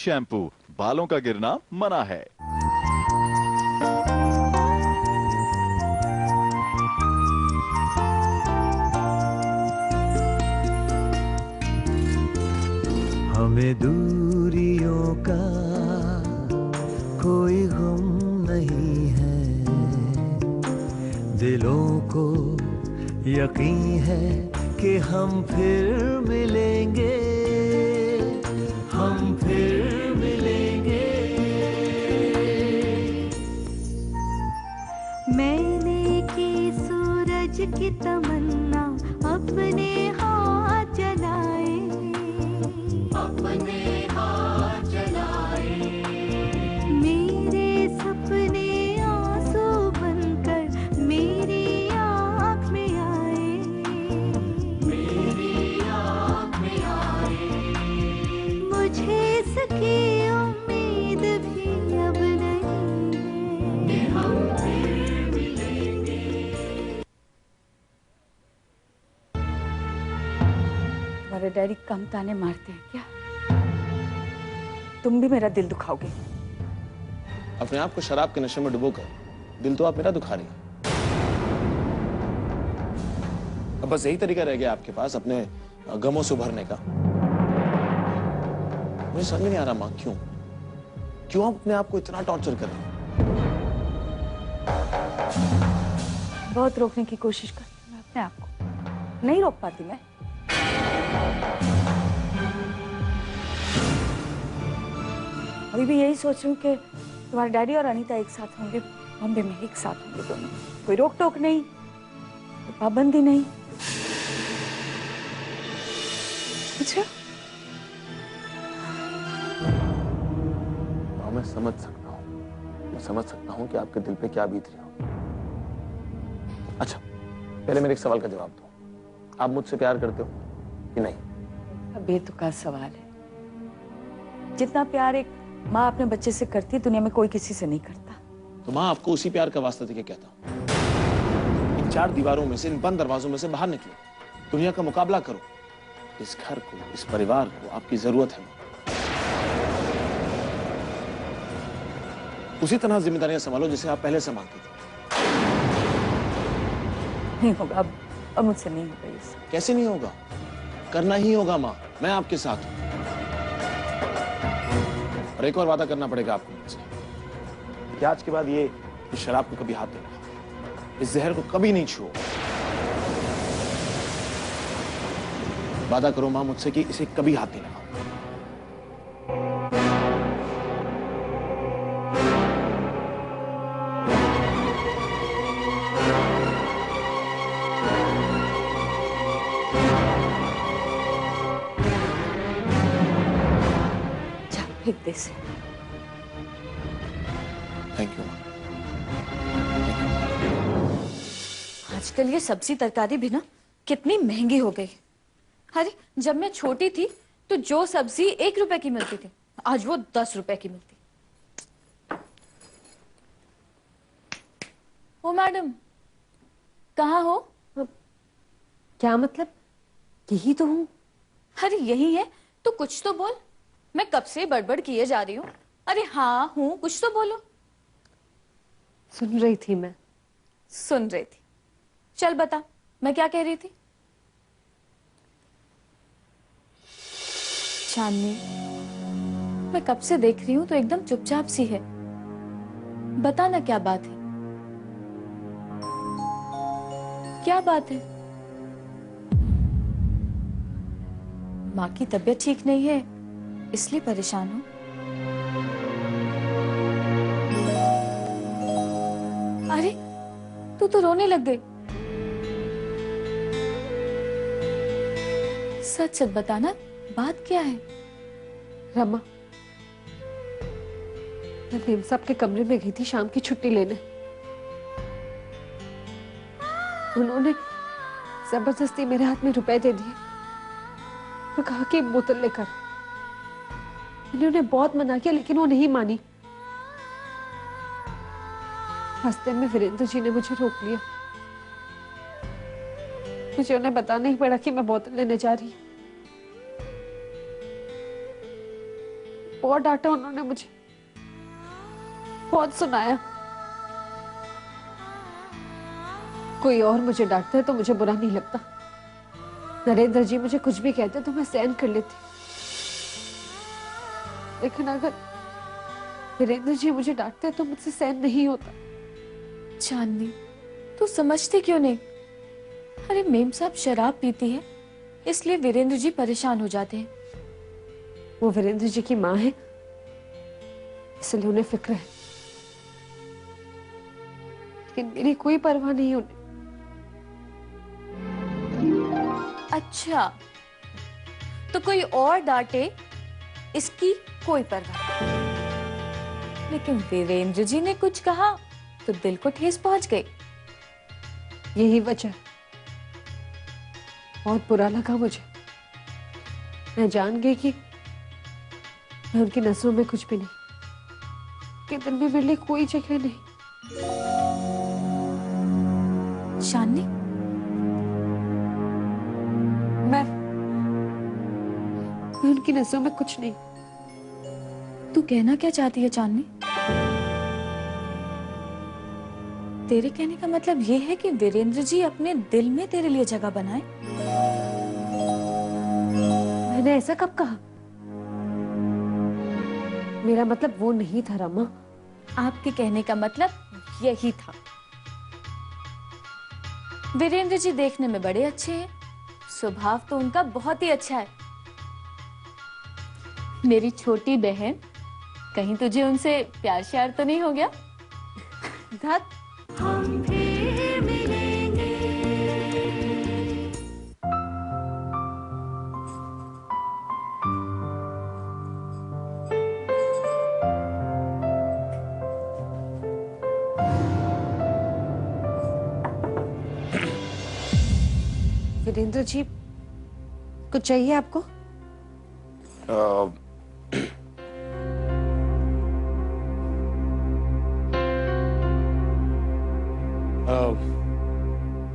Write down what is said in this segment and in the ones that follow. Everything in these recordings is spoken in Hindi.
शैम्पू, बालों का गिरना मना है। हमें दूरियों का कोई गम नहीं है, दिलों को यकीन है कि हम फिर मिलेंगे, हम फिर मिलेंगे। मैंने की सूरज की तमन्ना अपने हाथ जलाए, अपने हाथ जलाए। मेरे सपने आंसू बनकर मेरी आँख में आए, मेरी आँख में आए। मुझे इसकी उम्मीद भी अब नहीं है कि हम फिर मिलेंगे। तुम्हारे डैडी कम ताने मारते हैं क्या? तुम भी मेरा दिल दुखाओगे। अपने आप को शराब के नशे में डुबोकर दिल तो आप मेरा दुखा रही हैं। अब बस यही तरीका रह गया आपके पास अपने गमों से उभरने का। मुझे समझ में नहीं आ रहा माँ, क्यों आप अपने आप को इतना टॉर्चर कर रहे हैं? बहुत रोकने की कोशिश करती हूँ मैं अपने आप को, नहीं रोक पाती मैं। अभी भी यही सोच रही हूँ कि तुम्हारे डैडी और अनीता एक साथ होंगे, बॉम्बे में एक साथ होंगे दोनों। कोई रोक टोक नहीं, कोई पाबंदी नहीं। समझ रहे हो? हाँ, मैं समझ सकता हूँ कि आपके दिल पे क्या बीत रही हो। अच्छा, पहले मेरे एक सवाल का जवाब दो। आप मुझसे प्यार करते हो कि नहीं? बेतुका सवाल है। जितना प्यार एक माँ अपने बच्चे से करती है, दुनिया में कोई किसी से नहीं करता। तो माँ आपको उसी प्यार का वास्ता देके कहता हूँ, इन चार दीवारों में से, इन बंद दरवाजों में से बाहर निकलो, दुनिया का मुकाबला करो। इस घर को, इस परिवार को आपकी जरूरत है। उसी तरह जिम्मेदारियां संभालो जैसे आप पहले संभालते थे। नहीं होगा, अब मुझसे नहीं होगा ये सब। कैसे नहीं होगा? करना ही होगा माँ, मैं आपके साथ हूं। और एक और वादा करना पड़ेगा आपको मुझसे कि आज के बाद ये इस शराब को कभी हाथ नहीं लगाओ, इस जहर को कभी नहीं छुओ। वादा करो मां मुझसे कि इसे कभी हाथ नहीं लगाओ। फेंक दे इसे। Thank you. आजकल ये सब्जी तरकारी भी ना कितनी महंगी हो गई। अरे जब मैं छोटी थी तो जो सब्जी 1 रुपए की मिलती थी, आज वो 10 रुपए की मिलती। ओ मैडम, कहाँ हो? क्या मतलब? यही तो हूँ। अरे यही है तो कुछ तो बोल। मैं कब से बड़बड़ किए जा रही हूँ। अरे हाँ हूँ, कुछ तो बोलो। सुन रही थी मैं। सुन रही थी? चल बता, मैं क्या कह रही थी? चांदनी, मैं कब से देख रही हूँ तो एकदम चुपचाप सी है। बता ना क्या बात है? क्या बात है? माँ की तबीयत ठीक नहीं है इसलिए परेशान हूँ। अरे तू तो रोने लग गई। सच सच बताना, बात क्या है? रमा, मैं मेम साहब के कमरे में गई थी शाम की छुट्टी लेने। उन्होंने जबरदस्ती मेरे हाथ में रुपए दे दिए और कहा कि बोतल लेकर। मैंने उन्हें बहुत मना किया लेकिन वो नहीं मानी। रास्ते में वीरेंद्र जी ने मुझे रोक लिया। मुझे उन्हें बताना ही पड़ा कि मैं बोतल लेने जा रही हूँ। बहुत डांटा उन्होंने मुझे, बहुत सुनाया। कोई और मुझे डांटता है तो मुझे बुरा नहीं लगता। नरेंद्र जी मुझे कुछ भी कहते तो मैं सहन कर लेती, लेकिन अगर वीरेंद्र जी मुझे डांटते तो मुझसे सहन नहीं होता। चांदनी, तू समझती क्यों नहीं? अरे मेम साहब शराब पीती है, इसलिए वीरेंद्र जी परेशान हो जाते हैं। वो वीरेंद्र जी की माँ है, इसलिए उन्हें फिक्र है, लेकिन मेरी कोई परवाह नहीं उन्हें। अच्छा, तो कोई और डांटे इसकी कोई परवाह नहीं। लेकिन वीरेंद्र जी ने कुछ कहा तो दिल को ठेस पहुंच गई। यही वजह, बहुत बुरा लगा मुझे। मैं जान गई कि मैं उनकी नजरों में कुछ भी नहीं, कि दिल में मेरे लिए कोई जगह नहीं। चांदनी, मैं उनकी नजरों में कुछ नहीं। तू कहना क्या चाहती है चांदनी? तेरे कहने का मतलब ये है कि वीरेंद्र जी अपने दिल में तेरे लिए जगह बनाए? मैंने ऐसा कब कहा? मेरा मतलब वो नहीं था रमा। आपके कहने का मतलब यही था। वीरेंद्र जी देखने में बड़े अच्छे हैं, स्वभाव तो उनका बहुत ही अच्छा है। मेरी छोटी बहन, कहीं तुझे उनसे प्यार श्यार तो नहीं हो गया? धत। हम फिर मिलेंगे। वीरेंद्र जी, कुछ चाहिए आपको?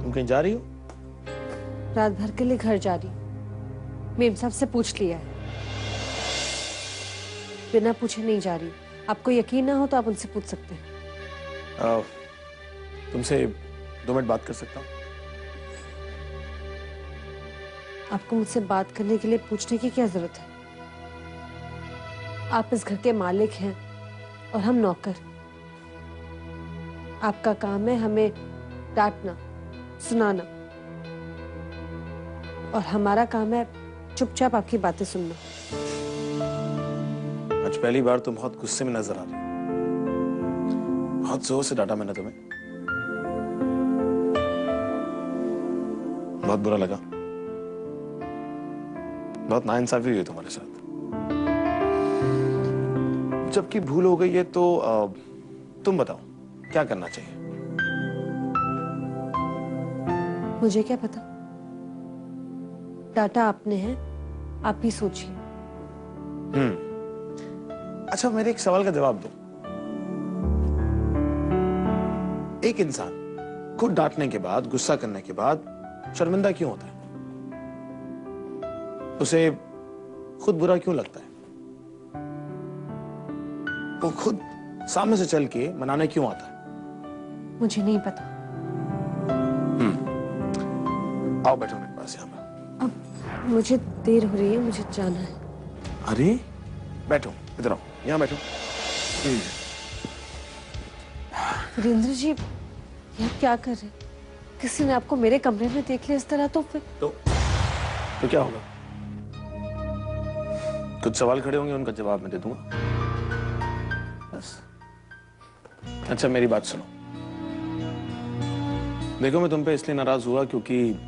तुम कहीं जा रही हो? रात भर के लिए घर जा रही। मेम साहब से पूछ लिया है, बिना पूछे नहीं जा रही। आपको यकीन ना हो तो आप उनसे पूछ सकते हैं। तुमसे 2 मिनट बात कर सकता हूँ? आपको मुझसे बात करने के लिए पूछने की क्या जरूरत है? आप इस घर के मालिक हैं और हम नौकर। आपका काम है हमें डांटना, सुनाना, और हमारा काम है चुपचाप आपकी बातें सुनना। आज पहली बार तुम बहुत गुस्से में नजर आ रही हो। बहुत जोर से डांटा मैंने तुम्हें, बहुत बुरा लगा, बहुत नाइंसाफी हुई तुम्हारे साथ। जबकि भूल हो गई है तो तुम बताओ क्या करना चाहिए? मुझे क्या पता, डाटा आपने है, आप ही सोचिए। अच्छा, मेरे एक सवाल का जवाब दो। एक इंसान खुद डांटने के बाद, गुस्सा करने के बाद शर्मिंदा क्यों होता है? उसे खुद बुरा क्यों लगता है? वो खुद सामने से चल के मनाने क्यों आता है? मुझे नहीं पता। आओ बैठो मेरे पास यहाँ पर। अब मुझे देर हो रही है, मुझे जाना है। अरे बैठो, इधर आओ, यहाँ बैठो। वीरेंद्र जी, ये आप क्या कर रहे हैं? किसी ने आपको मेरे कमरे में देख लिया इस तरह तो फिर तो क्या होगा? कुछ सवाल खड़े होंगे, उनका जवाब मैं दे दूंगा, बस। अच्छा, मेरी बात सुनो। देखो, मैं तुम पे इसलिए नाराज हुआ क्योंकि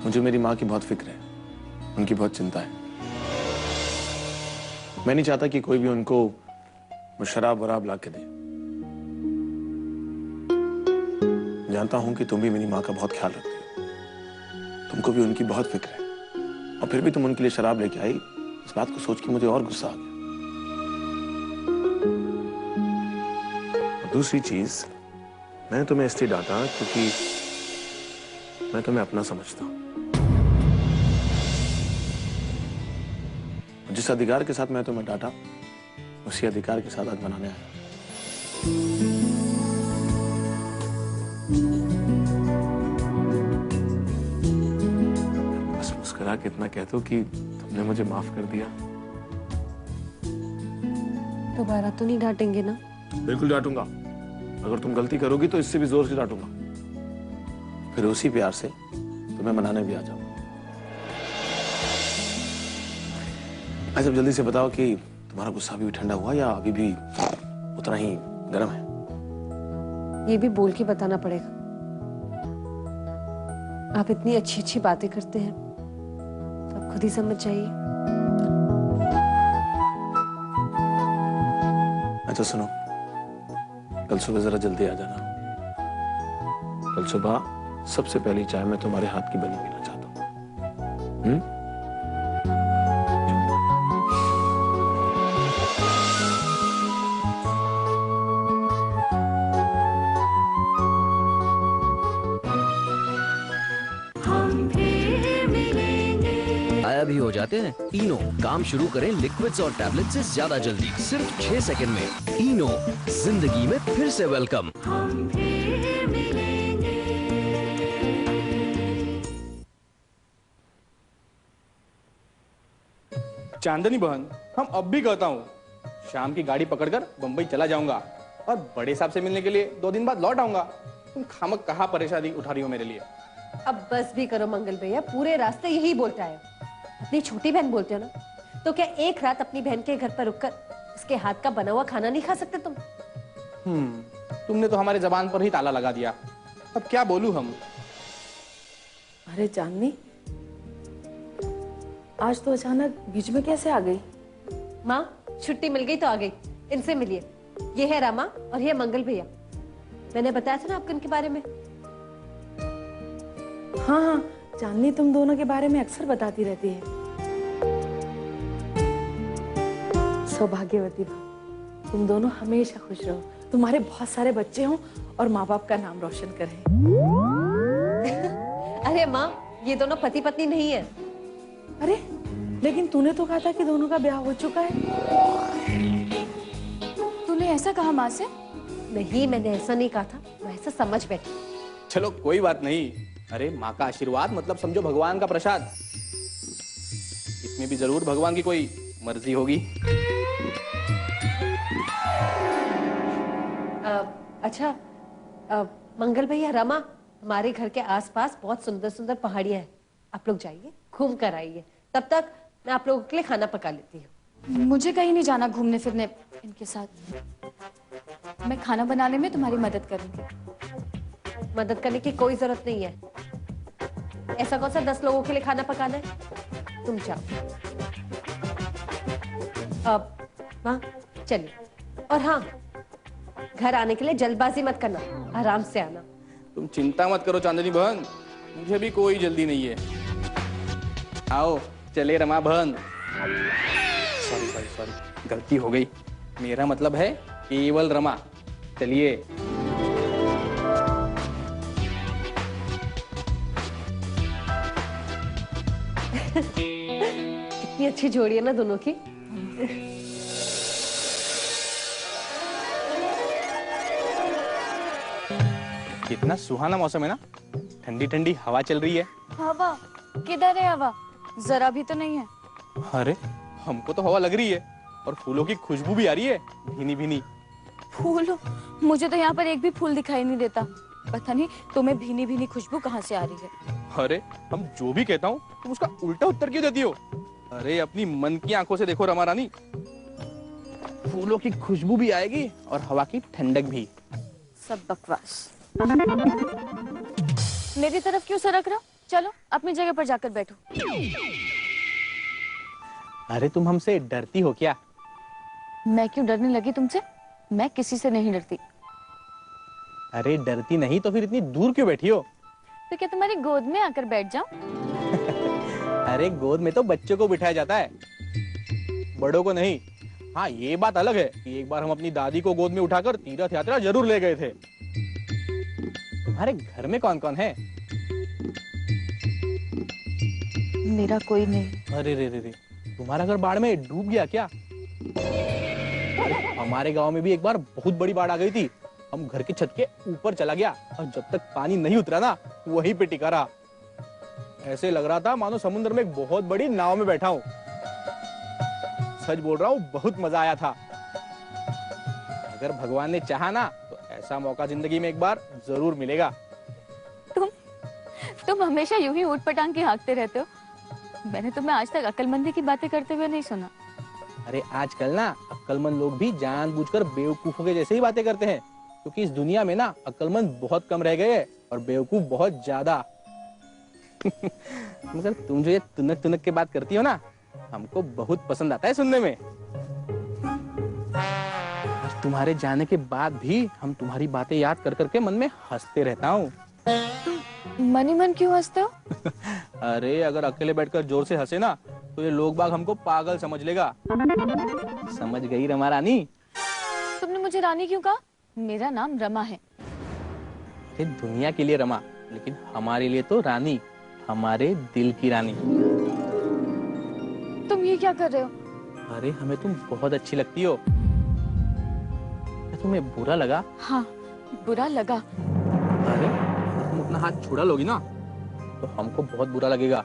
मुझे मेरी माँ की बहुत फिक्र है, उनकी बहुत चिंता है। मैं नहीं चाहता कि कोई भी उनको वो शराब वराब ला के दे। जानता हूं कि तुम भी मेरी माँ का बहुत ख्याल रखती हो, तुमको भी उनकी बहुत फिक्र है, और फिर भी तुम उनके लिए शराब लेके आई। इस बात को सोच के मुझे और गुस्सा आ गया। और दूसरी चीज, मैंने तुम्हें इसलिए डांटा क्योंकि मैं तुम्हें अपना समझता हूं। जिस अधिकार के साथ मैं तुम्हें डांटा, उसी अधिकार के साथ आज मनाने आया। बस मुस्कुरा के इतना कह दो कि तुमने मुझे माफ कर दिया। दोबारा तो नहीं डांटेंगे ना? बिल्कुल डांटूंगा। अगर तुम गलती करोगी तो इससे भी जोर से डांटूंगा। फिर उसी प्यार से तुम्हें मनाने भी आ जाऊंगा। अच्छा जल्दी से बताओ कि तुम्हारा गुस्सा अभी भी ठंडा हुआ या अभी भी उतना ही गर्म है? ये भी बोल के बताना पड़ेगा। आप इतनी अच्छी अच्छी बातें करते हैं, सब खुद ही समझ जाइए। अच्छा सुनो, कल सुबह जरा जल्दी आ जाना। कल सुबह सबसे पहली चाय मैं तुम्हारे हाथ की बनी पीना चाहता हूँ। हम फिर मिलेंगे। गायब ही हो जाते हैं। इनो, काम शुरू करें लिक्विड्स और टैबलेट से ज्यादा जल्दी, सिर्फ 6 सेकंड में। इनो, जिंदगी में फिर से वेलकम। हम फिर मिलेंगे। चांदनी बहन, हम अब भी कहता हूँ, शाम की गाड़ी पकड़कर बंबई चला जाऊंगा और बड़े साहब से मिलने के लिए 2 दिन बाद लौट आऊंगा। तुम खामक कहाँ परेशानी उठा रही हो मेरे लिए? अब बस भी करो मंगल भैया, पूरे रास्ते यही बोलता है। अपनी छोटी बहन बोलते हो ना, तो क्या एक रात अपनी बहन के घर पर रुककर उसके हाथ का बना हुआ खाना नहीं खा सकते तुम? तुमने तो हमारे जबान पर ही ताला लगा दिया। अब क्या बोलूं हम? अरे चांदनी, आज तो अचानक बीच में कैसे आ गई? माँ, छुट्टी मिल गई तो आ गई। इनसे मिलिए, ये है रमा और ये है मंगल भैया। मैंने बताया था ना आपको इनके बारे में। हाँ हाँ, चांदनी तुम दोनों के बारे में अक्सर बताती रहती है। सौभाग्यवती भाव, तुम दोनों हमेशा खुश रहो, तुम्हारे बहुत सारे बच्चे हों और माँ बाप का नाम रोशन करें। अरे माँ, ये दोनों पति पत्नी नहीं है। अरे लेकिन तूने तो कहा था कि दोनों का ब्याह हो चुका है। तूने ऐसा कहा माँ से? नहीं, मैंने ऐसा नहीं कहा था, मैं ऐसा समझ बैठी। चलो कोई बात नहीं। अरे माँ का आशीर्वाद मतलब समझो भगवान का प्रसाद। इसमें भी जरूर भगवान की कोई मर्जी होगी। अच्छा, मंगल भैया, रमा, हमारे घर के आसपास बहुत सुंदर सुंदर पहाड़ियां हैं। आप लोग जाइए, घूम कर आइए। तब तक मैं आप लोगों के लिए खाना पका लेती हूँ। मुझे कहीं नहीं जाना घूमने फिरने इनके साथ। मैं खाना बनाने में तुम्हारी मदद करूंगी। मदद करने की कोई जरूरत नहीं है। ऐसा कौन सा 10 लोगों के लिए खाना पकाना है? तुम जाओ। अब हाँ, चलिए। और हाँ, घर आने के लिए जल्दबाजी मत करना, आराम से आना। तुम चिंता मत करो चांदनी बहन, मुझे भी कोई जल्दी नहीं है। आओ चले रमा बहन। सॉरी सॉरी सॉरी, गलती हो गई। मेरा मतलब है केवल रमा। चलिए। कितनी अच्छी जोड़ी है ना दोनों की। कितना सुहाना मौसम है ना, ठंडी ठंडी हवा चल रही है। हवा? किधर है हवा? जरा भी तो नहीं है। अरे हमको तो हवा लग रही है और फूलों की खुशबू भी आ रही है, भीनी भीनी। फूल? मुझे तो यहाँ पर एक भी फूल दिखाई नहीं देता। पता नहीं तुम्हें भीनी भीनी खुशबू कहाँ से आ रही है। अरे हम जो भी कहता हूँ तुम उसका उल्टा उत्तर क्यों देती हो? अरे अपनी मन की आंखों से देखो रमा रानी, फूलों की खुशबू भी आएगी और हवा की ठंडक भी। सब बकवास। मेरी तरफ क्यों सरक रहा? चलो अपनी जगह पर जाकर बैठो। अरे तुम हमसे डरती हो क्या? मैं क्यों डरने लगी तुमसे? मैं किसी से नहीं डरती। अरे डरती नहीं तो फिर इतनी दूर क्यों बैठी हो? तो क्या तुम्हारी गोद में आकर बैठ जाऊं? अरे गोद में तो बच्चों को बिठाया जाता है, बड़ों को नहीं। हाँ ये बात अलग है कि एक बार हम अपनी दादी को गोद में उठाकर तीर्थ यात्रा जरूर ले गए थे। तुम्हारे घर में कौन कौन है? मेरा कोई नहीं। अरे रे रे रे, तुम्हारा घर बाढ़ में डूब गया क्या? हमारे गांव में भी एक बार बहुत बड़ी बाढ़ आ गई थी। हम घर की छत के ऊपर चला गया और जब तक पानी नहीं उतरा ना वहीं पे टिका रहा। ऐसे लग रहा था मानो समुद्र में एक बहुत बड़ी नाव में बैठा हूँ। सच बोल रहा हूँ, बहुत मजा आया था। अगर भगवान ने चाहा ना तो ऐसा मौका जिंदगी में एक बार जरूर मिलेगा। तुम हमेशा यूं ही ऊट पटांग के हाँकते रहते हो। मैंने तुम्हें आज तक अक्लमंदी की बातें करते हुए नहीं सुना। अरे आजकल ना अक्लमंद लोग भी जानबूझकर बेवकूफों के जैसे ही बातें करते हैं, क्योंकि इस दुनिया में ना अक्लमंद बहुत कम रह गए हैं और बेवकूफ बहुत ज्यादा। मगर तुम जो ये तुनक तुनक के बात करती हो ना, हमको बहुत पसंद आता है सुनने में। और तुम्हारे जाने के बाद भी हम तुम्हारी बातें याद कर करके मन में हंसते रहता हूँ। मन ही मन क्यों हंसते हो? अरे अगर अकेले बैठकर जोर से हंसे ना तो ये लोग बाग हमको पागल समझ लेगा। समझ गई रमा रानी? तुमने मुझे रानी क्यों कहा? मेरा नाम रमा है। ये दुनिया के लिए रमा, लेकिन हमारे लिए तो रानी, हमारे दिल की रानी। तुम ये क्या कर रहे हो? अरे हमें तुम बहुत अच्छी लगती हो। क्या तुम्हें बुरा लगा? हाँ, बुरा लगा। अरे तुम अपना हाथ छुड़ा लोगी ना तो हमको बहुत बुरा लगेगा।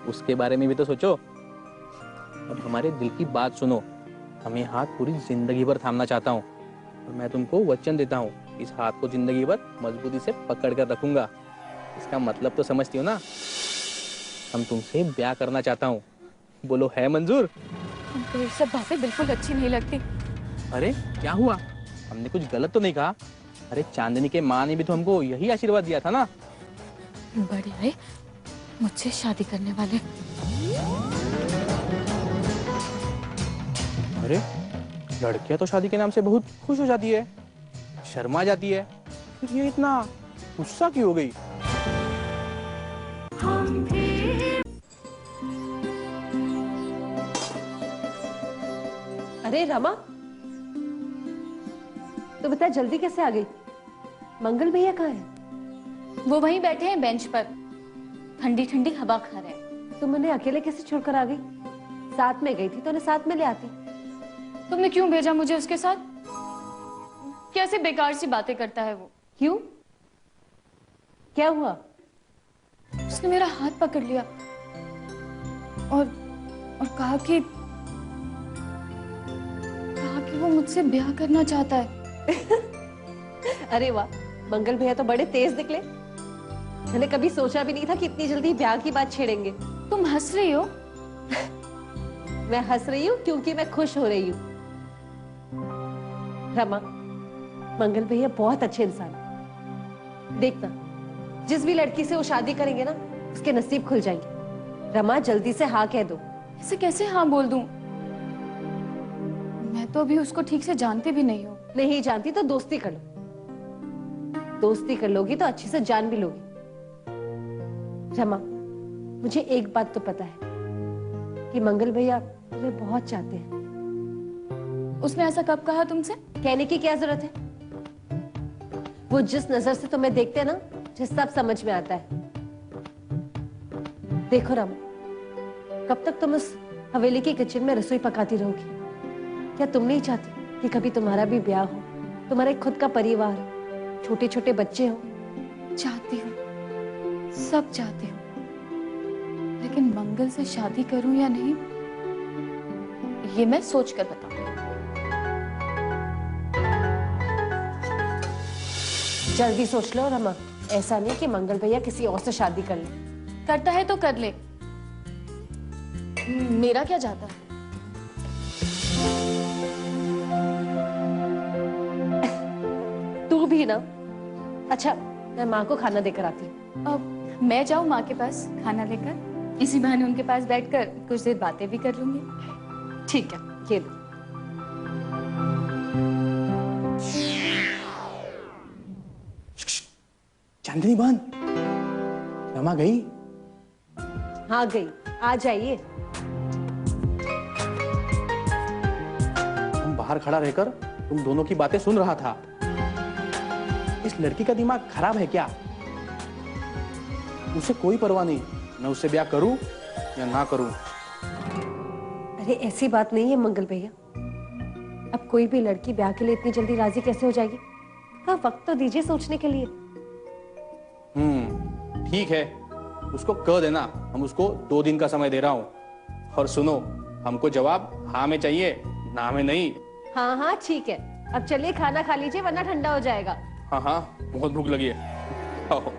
उसके बारे में भी तो सोचो। अब हमारे दिल की बात सुनो। हमें हाथ पूरी जिंदगी भर थामना चाहता हूँ और मैं तुमको वचन देता हूँ, इस हाथ को जिंदगी भर मजबूती से पकड़ कर रखूंगा। इसका मतलब तो समझती हो ना? हम तुमसे ब्याह करना चाहता हूँ। बोलो है मंजूर? हमको ये सब बातें बिल्कुल अच्छी नहीं लगती। अरे क्या हुआ? हमने कुछ गलत तो नहीं कहा? अरे चांदनी के माँ ने भी तो हमको यही आशीर्वाद दिया था ना। बड़े भाई मुझसे शादी करने वाले। अरे लड़कियां तो शादी के नाम से बहुत खुश हो जाती है, शर्मा जाती है, फिर ये इतना गुस्सा क्यों हो गई? हम फिर अरे रमा, तो बता जल्दी कैसे आ गई? मंगल भैया कहाँ है? वो वहीं बैठे हैं बेंच पर, ठंडी ठंडी हवा खा रहे हैं। तुम उन्हें अकेले कैसे छोड़कर आ गई? साथ में गई थी तो उन्हें साथ में ले आती। तुमने क्यों भेजा मुझे उसके साथ? कैसे बेकार सी बातें करता है वो। क्यों? क्या हुआ? उसने मेरा हाथ पकड़ लिया और कहा कि वो मुझसे ब्याह करना चाहता है। अरे वाह, मंगल भैया तो बड़े तेज निकले। मैंने कभी सोचा भी नहीं था कि इतनी जल्दी ब्याह की बात छेड़ेंगे। तुम हंस रही हो? मैं हंस रही हूँ क्योंकि मैं खुश हो रही हूँ। रमा, मंगल भैया बहुत अच्छे इंसान हैं। देखना, जिस भी लड़की से वो शादी करेंगे ना, उसके नसीब खुल जाएंगे। रमा जल्दी से हाँ कह दो। इसे कैसे हाँ बोल दूं? मैं तो अभी उसको ठीक से जानती भी नहीं हूँ। नहीं जानती तो दोस्ती कर लो। दोस्ती कर लोगी तो अच्छे से जान भी लोगी। रमा, मुझे एक बात तो पता है कि मंगल भैया तुम्हें बहुत चाहते हैं। उसने ऐसा कब कहा तुमसे? कहने की क्या जरूरत है? वो जिस नजर से तुम्हें देखते हैं ना, मुझे सब समझ में आता है। देखो रमा, कब तक तुम उस हवेली के किचन में रसोई पकाती रहोगी? क्या तुम नहीं चाहती कि कभी तुम्हारा भी ब्याह हो, तुम्हारा एक खुद का परिवार हो, छोटे छोटे बच्चे हो? चाहती हूँ, सब चाहती हूँ, लेकिन मंगल से शादी करूं या नहीं, ये मैं सोच कर बताऊं। जल्दी सोच लो रमा, ऐसा नहीं कि मंगल भैया किसी और से शादी कर ले। करता है तो कर ले, मेरा क्या जाता है? तू भी ना। अच्छा, मैं माँ को खाना देकर आती हूँ। अब मैं जाऊं माँ के पास खाना लेकर? इसी बहाने उनके पास बैठकर कुछ देर बातें भी कर लूंगी। ठीक है, ये लो। चांदनी बहन, रमा गई? हाँ गई, आ जाइए। हम बाहर खड़ा रहकर तुम दोनों की बातें सुन रहा था। इस लड़की का दिमाग खराब है क्या? उसे कोई परवाह नहीं, मैं उससे ब्याह करूं या ना करूं। अरे ऐसी बात नहीं है मंगल भैया। कोई भी लड़की ब्याह के लिए इतनी जल्दी राजी कैसे हो जाएगी? हाँ, वक्त तो दीजिए सोचने के लिए। ठीक है, उसको कह देना हम उसको 2 दिन का समय दे रहा हूँ। और सुनो, हमको जवाब हाँ में चाहिए, ना में नहीं। हाँ हाँ ठीक है, अब चलिए खाना खा लीजिए वरना ठंडा हो जाएगा। हाँ हाँ, बहुत भूख लगी है। आओ।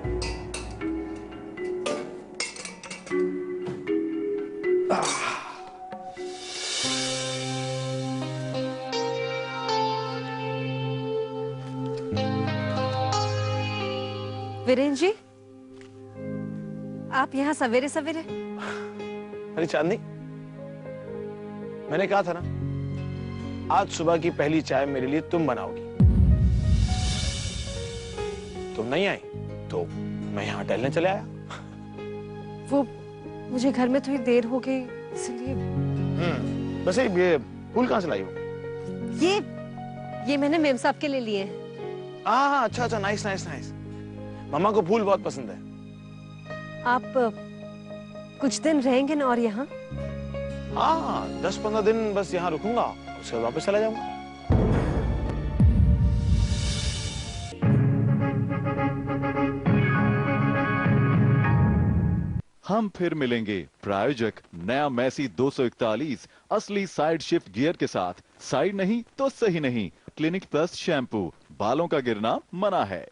वीरेन जी, आप यहाँ सवेरे सवेरे? अरे चांदनी, मैंने कहा था ना, आज सुबह की पहली चाय मेरे लिए तुम बनाओगी। तुम नहीं आई तो मैं यहाँ टहलने चले आया। वो मुझे घर में थोड़ी देर हो गई इसलिए। वैसे ये फूल कहाँ से लाई हो? ये मैंने मेम साहब के लिए लिए हैं। हाँ, अच्छा अच्छा, नाइस नाइस नाइस। मम्मा को फूल बहुत पसंद है। आप कुछ दिन रहेंगे ना और यहाँ? हाँ, 10-15 दिन बस यहाँ रुकूंगा, उसके बाद वापस चला जाऊंगा। हम फिर मिलेंगे प्रायोजक नया मैसी 241 असली साइड शिफ्ट गियर के साथ। साइड नहीं तो सही नहीं। क्लिनिक प्लस शैम्पू, बालों का गिरना मना है।